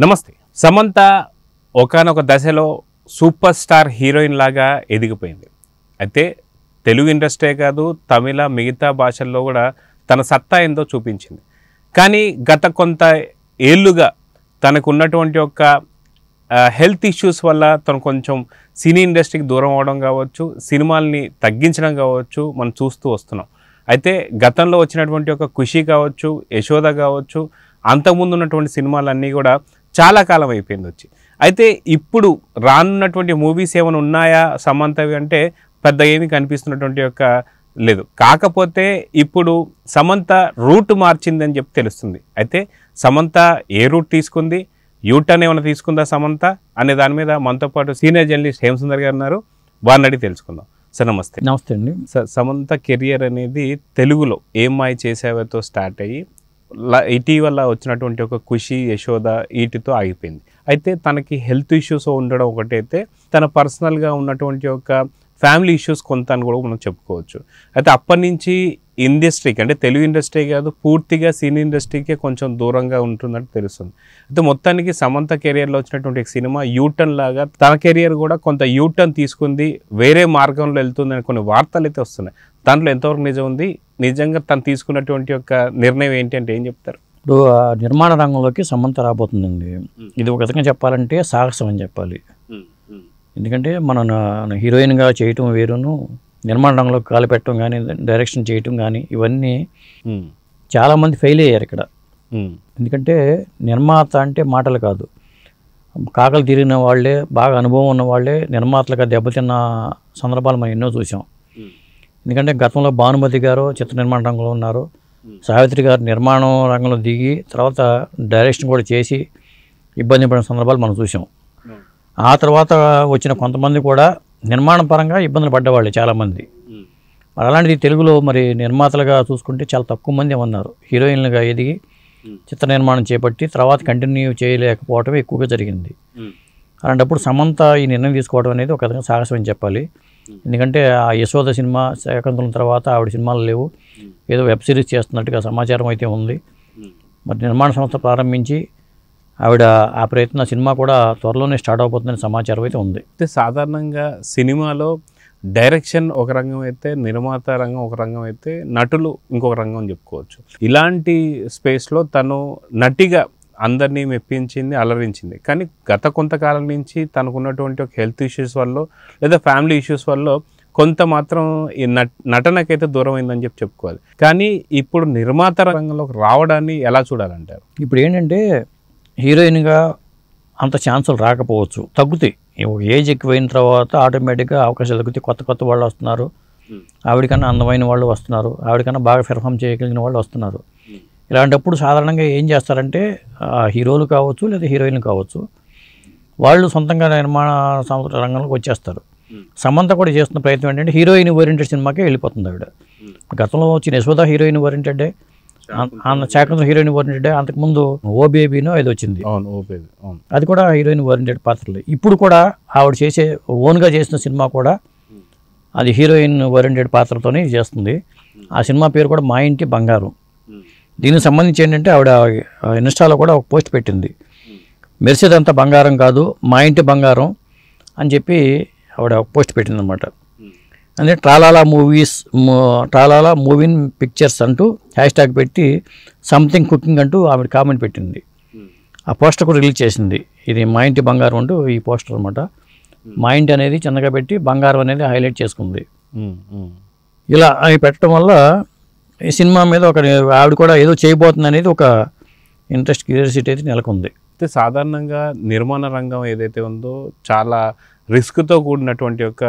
నమస్తే. సమంత ఒకానొక దశలో సూపర్ స్టార్ హీరోయిన్ లాగా ఎదిగిపోయింది. అయితే తెలుగు ఇండస్ట్రీ కాదు, తమిళ మిగతా భాషల్లో కూడా తన సత్తా ఏందో చూపించింది. కానీ గత కొంత ఏళ్ళుగా తనకు ఉన్నటువంటి ఒక హెల్త్ ఇష్యూస్ వల్ల తను కొంచెం సినీ ఇండస్ట్రీకి దూరం అవడం కావచ్చు, సినిమాల్ని తగ్గించడం కావచ్చు మనం చూస్తూ వస్తున్నాం. అయితే గతంలో వచ్చినటువంటి ఒక ఖుషి కావచ్చు, యశోద కావచ్చు, అంతకుముందు ఉన్నటువంటి సినిమాలన్నీ కూడా చాలా కాలం అయిపోయింది వచ్చి. అయితే ఇప్పుడు రానున్నటువంటి మూవీస్ ఏమైనా ఉన్నాయా సమంతవి అంటే పెద్ద ఏమీ కనిపిస్తున్నటువంటి యొక్క లేదు. కాకపోతే ఇప్పుడు సమంత రూట్ మార్చిందని చెప్పి తెలుస్తుంది. అయితే సమంత ఏ రూట్ తీసుకుంది, యూటర్న్ ఏమైనా తీసుకుందా సమంత అనే దాని మీద మనతో పాటు సీనియర్ జర్నలిస్ట్ హేమసుందర్ గారు ఉన్నారు. వారిని అడిగి తెలుసుకుందాం. సార్ నమస్తే. నమస్తే అండి. సార్, సమంత కెరియర్ అనేది తెలుగులో ఏం మాయ చేసావతో స్టార్ట్ అయ్యి ఇటీవల వచ్చినటువంటి ఒక ఖుషి, యశోద వీటితో ఆగిపోయింది. అయితే తనకి హెల్త్ ఇష్యూస్ ఉండడం ఒకటైతే తన పర్సనల్గా ఉన్నటువంటి ఒక ఫ్యామిలీ ఇష్యూస్ కొంత అని కూడా మనం చెప్పుకోవచ్చు. అయితే అప్పటి నుంచి ఇండస్ట్రీకి అంటే తెలుగు ఇండస్ట్రీ కాదు, పూర్తిగా సినీ ఇండస్ట్రీకే కొంచెం దూరంగా ఉంటుందని తెలుస్తుంది. అయితే మొత్తానికి సమంత కెరియర్లో వచ్చినటువంటి సినిమా యూటర్న్ లాగా తన కెరియర్ కూడా కొంత యూటర్న్ తీసుకుంది, వేరే మార్గంలో వెళ్తుందని కొన్ని వార్తలు అయితే వస్తున్నాయి. దాంట్లో ఎంతవరకు నిజం ఉంది, నిజంగా తను తీసుకున్నటువంటి ఒక నిర్ణయం ఏంటి అంటే ఏం చెప్తారు? ఇప్పుడు నిర్మాణ రంగంలోకి సమంత రాబోతుందండి. ఇది ఒక విధంగా చెప్పాలంటే సాహసం అని చెప్పాలి. ఎందుకంటే మనం హీరోయిన్గా చేయటం వేరును, నిర్మాణ రంగంలో కాలు పెట్టడం కానీ, డైరెక్షన్ చేయటం కానీ ఇవన్నీ చాలామంది ఫెయిల్ అయ్యారు ఇక్కడ. ఎందుకంటే నిర్మాత అంటే మాటలు కాదు, కాకలు తిరిగిన వాళ్ళే, బాగా అనుభవం ఉన్న వాళ్ళే నిర్మాతలుగా దెబ్బతిన్న సందర్భాలు మనం ఎన్నో చూసాం. ఎందుకంటే గతంలో భానుమతి గారు చిత్ర నిర్మాణ రంగంలో ఉన్నారు, సావిత్రి గారు నిర్మాణం రంగంలో దిగి తర్వాత డైరెక్షన్ కూడా చేసి ఇబ్బంది పడిన సందర్భాలు మనం చూసాం. ఆ తర్వాత వచ్చిన కొంతమంది కూడా నిర్మాణ పరంగా ఇబ్బందులు పడ్డవాళ్ళు చాలామంది. మరి అలాంటిది తెలుగులో మరి నిర్మాతలుగా చూసుకుంటే చాలా తక్కువ మంది ఉన్నారు. హీరోయిన్లుగా ఎదిగి చిత్ర నిర్మాణం చేపట్టి తర్వాత కంటిన్యూ చేయలేకపోవటం ఎక్కువగా జరిగింది. అలాంటప్పుడు సమంత ఈ నిర్ణయం తీసుకోవడం అనేది ఒక విధంగా సాహసం అని చెప్పాలి. ఎందుకంటే ఆ యశోద సినిమా శాకంతుల తర్వాత ఆవిడ సినిమాలు లేవు, ఏదో వెబ్ సిరీస్ చేస్తున్నట్టుగా సమాచారం అయితే ఉంది. మరి నిర్మాణ సంస్థ ప్రారంభించి ఆవిడ ఆ ప్రయత్న సినిమా కూడా త్వరలోనే స్టార్ట్ అవబోతుందని సమాచారం అయితే ఉంది. అయితే సాధారణంగా సినిమాలో డైరెక్షన్ ఒక రంగం అయితే, నిర్మాత రంగం ఒక రంగం అయితే, నటులు ఇంకొక రంగం అని చెప్పుకోవచ్చు. ఇలాంటి స్పేస్లో తను నటిగా అందరినీ మెప్పించింది, అలరించింది. కానీ గత కొంతకాలం నుంచి తనకున్నటువంటి ఒక హెల్త్ ఇష్యూస్ వల్ల లేదా ఫ్యామిలీ ఇష్యూస్ వల్ల కొంత మాత్రం ఈ నటనకైతే దూరం అయిందని చెప్పుకోవాలి. కానీ ఇప్పుడు నిర్మాత రంగంలోకి రావడాన్ని ఎలా చూడాలంటారు? ఇప్పుడు ఏంటంటే హీరోయిన్గా అంత ఛాన్సులు రాకపోవచ్చు, తగ్గుతాయి. ఏజ్ ఎక్కువైన తర్వాత ఆటోమేటిక్గా అవకాశాలు తగ్గుతాయి. కొత్త కొత్త వాళ్ళు వస్తున్నారు, ఆవిడకన్నా అందమైన వాళ్ళు వస్తున్నారు, ఆవిడకన్నా బాగా పెర్ఫామ్ చేయగలిగిన వాళ్ళు వస్తున్నారు. ఇలాంటప్పుడు సాధారణంగా ఏం చేస్తారంటే హీరోలు కావచ్చు లేదా హీరోయిన్లు కావచ్చు, వాళ్ళు సొంతంగా నిర్మాణ సంస్థ రంగంలోకి వచ్చేస్తారు. సమంత కూడా చేస్తున్న ప్రయత్నం ఏంటంటే హీరోయిన్ ఓరియంటెడ్ సినిమాకే వెళ్ళిపోతుంది ఆవిడ. గతంలో వచ్చిన Yashoda heroine oriented, Shakuntala heroine oriented, అంతకుముందు ఓ బేబీనో ఏదో వచ్చింది, అది కూడా హీరోయిన్ ఓరియంటెడ్ పాత్రలు. ఇప్పుడు కూడా ఆవిడ చేసే ఓన్గా చేసిన సినిమా కూడా అది హీరోయిన్ ఓరియంటెడ్ పాత్రతోనే చేస్తుంది. ఆ సినిమా పేరు కూడా మా ఇంటి బంగారం. దీనికి సంబంధించి ఏంటంటే ఆవిడ ఇన్స్టాలో కూడా ఒక పోస్ట్ పెట్టింది, మెరిసేదంతా బంగారం కాదు మా ఇంటి బంగారం అని చెప్పి ఆవిడ ఒక పోస్ట్ పెట్టింది అనమాట. అంటే ట్రాలాలా మూవీన్ పిక్చర్స్ అంటూ హ్యాష్ట్యాగ్ పెట్టి సంథింగ్ కుకింగ్ అంటూ ఆవిడ కామెంట్ పెట్టింది. ఆ పోస్టర్ కూడా రిలీజ్ చేసింది. ఇది మా ఇంటి బంగారం అంటూ ఈ పోస్టర్ అనమాట. మా ఇంటి అనేది చిన్నగా పెట్టి బంగారం అనేది హైలైట్ చేసుకుంది. ఇలా అవి పెట్టడం వల్ల ఈ సినిమా మీద ఒక ఆవిడ కూడా ఏదో చేయబోతుంది అనేది ఒక ఇంట్రెస్ట్, క్యూరియాసిటీ అయితే నెలకొంది. అయితే సాధారణంగా నిర్మాణ రంగం ఏదైతే ఉందో చాలా రిస్క్తో కూడినటువంటి ఒక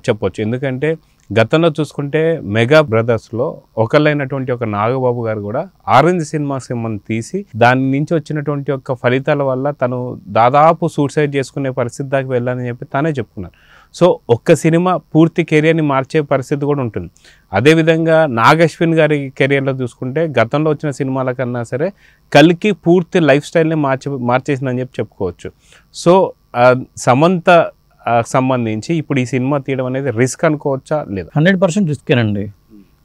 చెప్పొచ్చు. ఎందుకంటే గతంలో చూసుకుంటే మెగా బ్రదర్స్లో ఒకళ్ళైనటువంటి ఒక నాగబాబు గారు కూడా ఆరెంజ్ సినిమా తీసి దాని నుంచి వచ్చినటువంటి ఒక ఫలితాల వల్ల తను దాదాపు సూసైడ్ చేసుకునే పరిస్థితి దాకా వెళ్ళాలని చెప్పి తానే చెప్పుకున్నారు. సో ఒక్క సినిమా పూర్తి కెరియర్ని మార్చే పరిస్థితి కూడా ఉంటుంది. అదేవిధంగా నాగశ్విన్ గారి కెరియర్లో చూసుకుంటే గతంలో వచ్చిన సినిమాల కన్నా సరే కల్కి పూర్తి లైఫ్ స్టైల్ని మార్చేసిందని చెప్పి చెప్పుకోవచ్చు. సో సమంత సంబంధించి ఇప్పుడు ఈ సినిమా తీయడం అనేది రిస్క్ అనుకోవచ్చా లేదా? 100% రిస్కేనండి.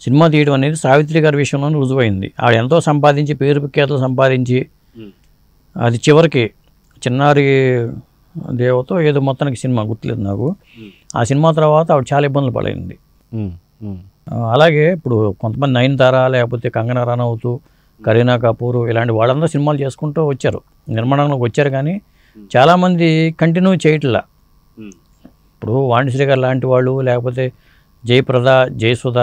సినిమా తీయడం అనేది సావిత్రి గారి విషయంలోనే రుజువైంది. ఆవిడ ఎంతో సంపాదించి పేరు విఖ్యాతలు సంపాదించి అది చివరికి చిన్నారి దేవతో ఏదో మొత్తానికి సినిమా గుర్తులేదు నాకు. ఆ సినిమా తర్వాత ఆవిడ చాలా ఇబ్బందులు పడైంది. అలాగే ఇప్పుడు కొంతమంది నయనతార లేకపోతే కంగనా రనౌత్, కరీనా కపూర్ ఇలాంటి వాళ్ళందరూ సినిమాలు చేసుకుంటూ వచ్చారు, నిర్మాణంలోకి వచ్చారు, కానీ చాలామంది కంటిన్యూ చేయట్లా. ఇప్పుడు వాణిశ్రీ గారు లాంటి వాళ్ళు లేకపోతే జయప్రద, జయసుధ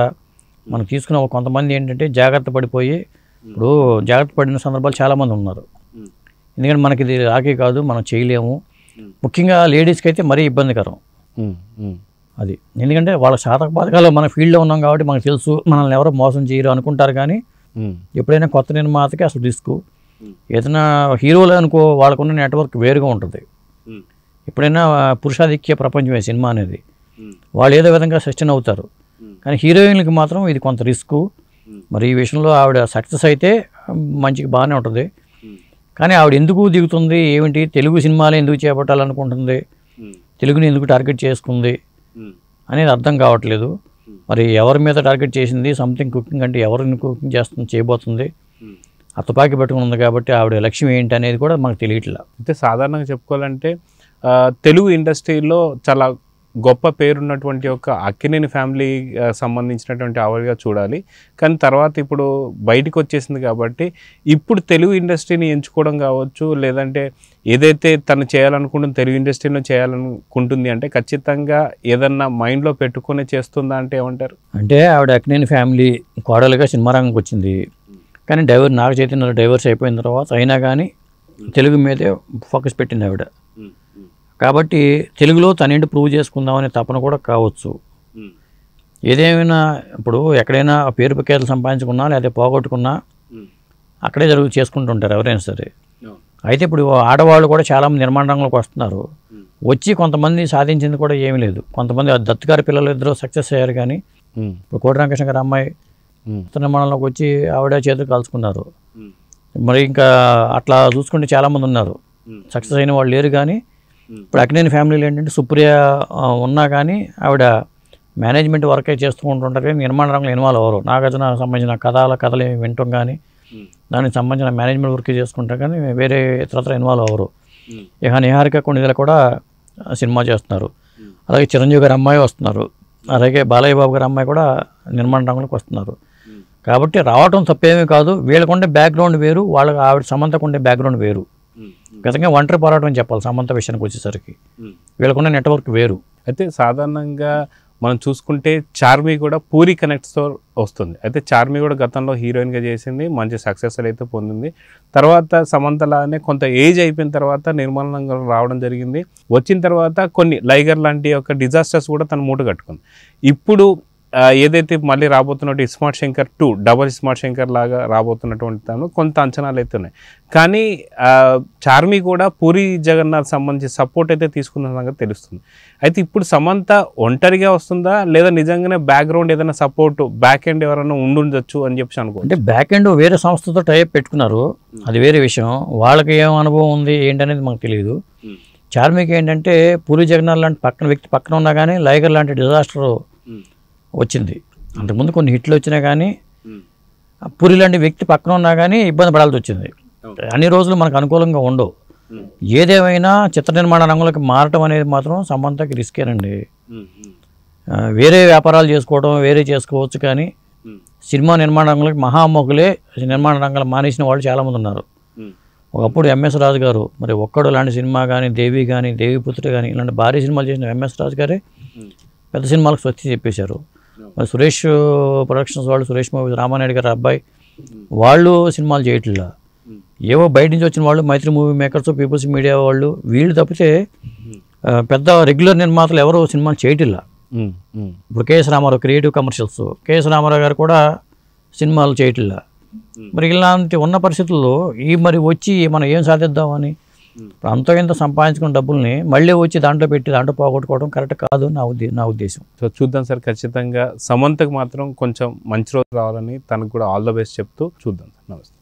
మనం తీసుకున్న కొంతమంది ఏంటంటే జాగ్రత్త పడిపోయి ఇప్పుడు జాగ్రత్త పడిన సందర్భాలు చాలామంది ఉన్నారు. ఎందుకంటే మనకి ఇది రాకే కాదు, మనం చేయలేము. ముఖ్యంగా లేడీస్కి అయితే మరీ ఇబ్బందికరం అది. ఎందుకంటే వాళ్ళ శాతక బాధకాలు మన ఫీల్డ్లో ఉన్నాం కాబట్టి మనకు తెలుసు, మనల్ని ఎవరో మోసం చేయరు అనుకుంటారు. కానీ ఎప్పుడైనా కొత్త నిర్మాతకి అసలు రిస్క్. ఏదైనా హీరోలు అనుకో, వాళ్ళకున్న నెట్వర్క్ వేరుగా ఉంటుంది. ఎప్పుడైనా పురుషాధిక్య ప్రపంచమే సినిమా అనేది, వాళ్ళు ఏదో విధంగా సస్టైన్ అవుతారు. కానీ హీరోయిన్లకి మాత్రం ఇది కొంత రిస్క్. మరి ఈ విషయంలో ఆవిడ సక్సెస్ అయితే మంచిగా బాగానే ఉంటుంది. కానీ ఆవిడ ఎందుకు దిగుతుంది, ఏమిటి, తెలుగు సినిమాలు ఎందుకు చేపట్టాలనుకుంటుంది, తెలుగుని ఎందుకు టార్గెట్ చేసుకుంది అనేది అర్థం కావట్లేదు. మరి ఎవరి మీద టార్గెట్ చేసింది, సంథింగ్ కుకింగ్ అంటే ఎవరిని కుకింగ్ చేయబోతుంది, అత్తపాకి పెట్టుకుని ఉంది కాబట్టి ఆవిడ లక్ష్యం ఏంటి అనేది కూడా మనకు తెలియట్లా. అంటే సాధారణంగా చెప్పుకోవాలంటే తెలుగు ఇండస్ట్రీలో చాలా గొప్ప పేరున్నటువంటి ఒక అక్కినేని ఫ్యామిలీ సంబంధించినటువంటి ఆవిడగా చూడాలి. కానీ తర్వాత ఇప్పుడు బయటకు వచ్చేసింది కాబట్టి ఇప్పుడు తెలుగు ఇండస్ట్రీని ఎంచుకోవడం కావచ్చు, లేదంటే ఏదైతే తను చేయాలనుకుంటుంది తెలుగు ఇండస్ట్రీలో చేయాలనుకుంటుంది అంటే ఖచ్చితంగా ఏదన్నా మైండ్లో పెట్టుకునే చేస్తుందా అంటే ఏమంటారు? అంటే ఆవిడ అక్కినేని ఫ్యామిలీ కోడలుగా సినిమా రంగంకి వచ్చింది. కానీ నాగ చైతన్య డైవర్స్ అయిపోయిన తర్వాత అయినా కానీ తెలుగు మీదే ఫోకస్ పెట్టింది ఆవిడ. కాబట్టి తెలుగులో తనేంటి ప్రూవ్ చేసుకుందామనే తపన కూడా కావచ్చు. ఏదేమైనా ఇప్పుడు ఎక్కడైనా పేరు ప్రఖ్యాతులు సంపాదించుకున్నా లేదా పోగొట్టుకున్నా అక్కడే చేసుకుంటుంటారు ఎవరైనా సరే. అయితే ఇప్పుడు ఆడవాళ్ళు కూడా చాలామంది నిర్మాణ రంగంలోకి వస్తున్నారు. వచ్చి కొంతమంది సాధించింది కూడా ఏమీ లేదు. కొంతమంది దత్తుగారి పిల్లలు ఇద్దరు సక్సెస్ అయ్యారు. కానీ ఇప్పుడు కోటి రామకృష్ణ గారి అమ్మాయి నిర్మాణంలోకి వచ్చి ఆవిడ చేతులు కాల్చుకున్నారు. మరి ఇంకా అట్లా చూసుకుంటే చాలామంది ఉన్నారు, సక్సెస్ అయిన వాళ్ళు లేరు. కానీ ఇప్పుడు అక్కినేని ఫ్యామిలీలో ఏంటంటే సుప్రియ ఉన్నా కానీ ఆవిడ మేనేజ్మెంట్ వర్కే చేస్తూ ఉంటుంటారు, కానీ నిర్మాణ రంగంలో ఇన్వాల్వ్ అవ్వరు. నాగార్జున సంబంధించిన కథలు వింటాం కానీ దానికి సంబంధించిన మేనేజ్మెంట్ వర్క్ చేసుకుంటారు, కానీ వేరే ఇతరత్ర ఇన్వాల్వ్ అవ్వరు. ఇక నిహారిక కొన్నిదల కూడా సినిమా చేస్తున్నారు. అలాగే చిరంజీవి గారి అమ్మాయి వస్తున్నారు, అలాగే బాలయ్య బాబు గారి అమ్మాయి కూడా నిర్మాణ రంగంలోకి వస్తున్నారు. కాబట్టి రావటం తప్పేమీ కాదు. వీళ్ళకుండే బ్యాక్గ్రౌండ్ వేరు, వాళ్ళకి ఆవిడ సమంతకు ఉండే బ్యాక్గ్రౌండ్ వేరు. గతంగా ఒంటరి పోరాటం అని చెప్పాలి సమంత విషయానికి వచ్చేసరికి. వీళ్ళకున్న నెట్వర్క్ వేరు. అయితే సాధారణంగా మనం చూసుకుంటే చార్మి కూడా పూరి కనెక్ట్స్తో వస్తుంది. అయితే చార్మి కూడా గతంలో హీరోయిన్గా చేసింది, మంచి సక్సెస్ అయితే పొందింది. తర్వాత సమంతలానే కొంత ఏజ్ అయిపోయిన తర్వాత నిర్మాణంగా రావడం జరిగింది. వచ్చిన తర్వాత కొన్ని లైగర్ లాంటి ఒక డిజాస్టర్స్ కూడా తను మూట కట్టుకుంది. ఇప్పుడు ఏదైతే మళ్ళీ రాబోతున్నట్టు ఇస్మార్ట్ శంకర్ 2 డబల్ ఇస్మార్ట్ శంకర్ లాగా రాబోతున్నటువంటి తను కొంత అంచనాలు అయితే ఉన్నాయి. కానీ చార్మి కూడా పూరి జగన్నాథ్ సంబంధించి సపోర్ట్ అయితే తీసుకున్న సంగతి తెలుస్తుంది. అయితే ఇప్పుడు సమంత ఒంటరిగా వస్తుందా, లేదా నిజంగానే బ్యాక్గ్రౌండ్ ఏదైనా సపోర్ట్ బ్యాక్ ఎండ్ ఎవరైనా ఉండుండొచ్చు అని చెప్పి అనుకో. అంటే బ్యాక్ ఎండ్ వేరే సంస్థతో టైప్ పెట్టుకున్నారు, అది వేరే విషయం. వాళ్ళకి ఏం అనుభవం ఉంది ఏంటనేది మనకు తెలియదు. చార్మికి ఏంటంటే పూరి జగన్నాథ్ లాంటి వ్యక్తి పక్కన ఉన్నా కానీ లైగర్ లాంటి డిజాస్టర్ వచ్చింది. అంతకుముందు కొన్ని హిట్లు వచ్చినా కానీ పూరి లాంటి వ్యక్తి పక్కన ఉన్నా కానీ ఇబ్బంది పడాల్సి వచ్చింది. అన్ని రోజులు మనకు అనుకూలంగా ఉండవు. ఏదేమైనా చిత్ర నిర్మాణ రంగంలోకి మారటం అనేది మాత్రం సమంతకి రిస్కేనండి. వేరే వ్యాపారాలు చేసుకోవడం వేరే చేసుకోవచ్చు, కానీ సినిమా నిర్మాణ రంగంలోకి మహామోగులే నిర్మాణ రంగంలో మానేసిన వాళ్ళు చాలామంది ఉన్నారు. ఒకప్పుడు ఎంఎస్ రాజు గారు, మరి ఒక్కడు లాంటి సినిమా కానీ, దేవి కానీ, దేవిపుత్రుడు కానీ ఇలాంటి భారీ సినిమాలు చేసిన ఎంఎస్ రాజు గారే పెద్ద సినిమాలకు స్వస్తి చెప్పేశారు. మరి సురేష్ ప్రొడక్షన్స్ వాళ్ళు, సురేష్ మూవీస్ రామానాయుడు గారి అబ్బాయి వాళ్ళు సినిమాలు చేయట్లా. ఏవో బయట నుంచి వచ్చిన వాళ్ళు, మైత్రి మూవీ మేకర్స్, పీపుల్స్ మీడియా వాళ్ళు, వీళ్ళు తప్పితే పెద్ద రెగ్యులర్ నిర్మాతలు ఎవరు సినిమాలు చేయట్లా. ఇప్పుడు KS Ramarao creative commercials, KS Ramarao గారు కూడా సినిమాలు చేయట్లా. మరి ఇలాంటి ఉన్న పరిస్థితుల్లో మరి వచ్చి మనం ఏం సాధిద్దామని అంత ఇంత సంపాదించుకున్న డబ్బుల్ని మళ్ళీ వచ్చి దాంట్లో పెట్టి దాంట్లో పోగొట్టుకోవడం కరెక్ట్ కాదు నా ఉద్దేశం. సో చూద్దాం సార్, ఖచ్చితంగా సమంతకు మాత్రం కొంచెం మంచి రోజు రావాలని తనకు కూడా ఆల్ ద బెస్ట్ చెప్తూ చూద్దాం. నమస్తే.